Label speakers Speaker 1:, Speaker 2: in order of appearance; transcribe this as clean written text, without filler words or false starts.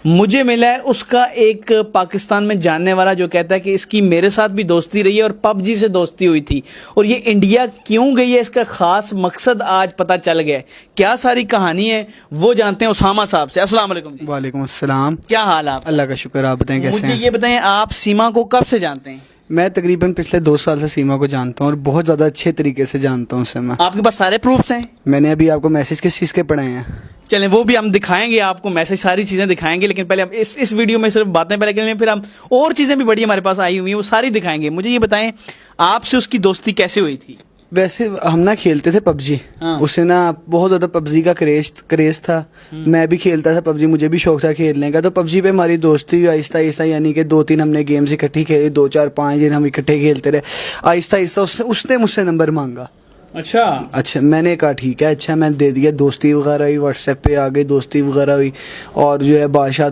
Speaker 1: مجھے ملا ہے اس کا ایک پاکستان میں جاننے والا جو کہتا ہے کہ اس کی میرے ساتھ بھی دوستی رہی ہے اور پب جی سے دوستی ہوئی تھی، اور یہ انڈیا کیوں گئی ہے اس کا خاص مقصد آج پتہ چل گیا ہے. کیا ساری کہانی ہے وہ جانتے ہیں اسامہ صاحب سے. السلام علیکم.
Speaker 2: وعلیکم السلام.
Speaker 1: کیا حال آپ؟
Speaker 2: اللہ کا شکر. آپ بتائیں کیسے
Speaker 1: مجھے
Speaker 2: ہیں؟
Speaker 1: یہ بتائیں آپ سیما کو کب سے جانتے ہیں؟
Speaker 2: میں تقریباً پچھلے 2 سال سے سیما کو جانتا ہوں اور بہت زیادہ اچھے طریقے سے جانتا ہوں اسے.
Speaker 1: آپ کے پاس سارے پروفس ہیں؟
Speaker 2: میں نے ابھی آپ کو میسج کس چیز کے پڑھے ہیں؟
Speaker 1: چلیں وہ بھی ہم دکھائیں گے آپ کو، میسج ساری چیزیں دکھائیں گے، لیکن پہلے ہم اس ویڈیو میں صرف باتیں پہلے کریں گے، پھر ہم اور چیزیں بھی بڑی ہمارے پاس آئی ہوئی ہیں وہ ساری دکھائیں گے. مجھے یہ بتائیں آپ سے اس کی دوستی کیسے ہوئی تھی؟
Speaker 2: ویسے ہم نا کھیلتے تھے پب جی. اسے نا بہت زیادہ پب جی کا کریز تھا. میں بھی کھیلتا تھا پب جی، مجھے بھی شوق تھا کھیلنے کا. تو پب جی پہ ہماری دوستی ہوئی آہستہ آہستہ، یعنی کہ 2-3 ہم نے گیمز اکٹھی کھیلی، 2-4-5 دن ہم اکٹھے کھیلتے رہے. آہستہ آہستہ اس نے مجھ سے نمبر مانگا. اچھا میں نے کہا ٹھیک ہے، اچھا میں نے دے دیا. دوستی وغیرہ ہوئی، واٹس ایپ پہ آ گئی دوستی وغیرہ ہوئی، اور جو ہے بادشاہ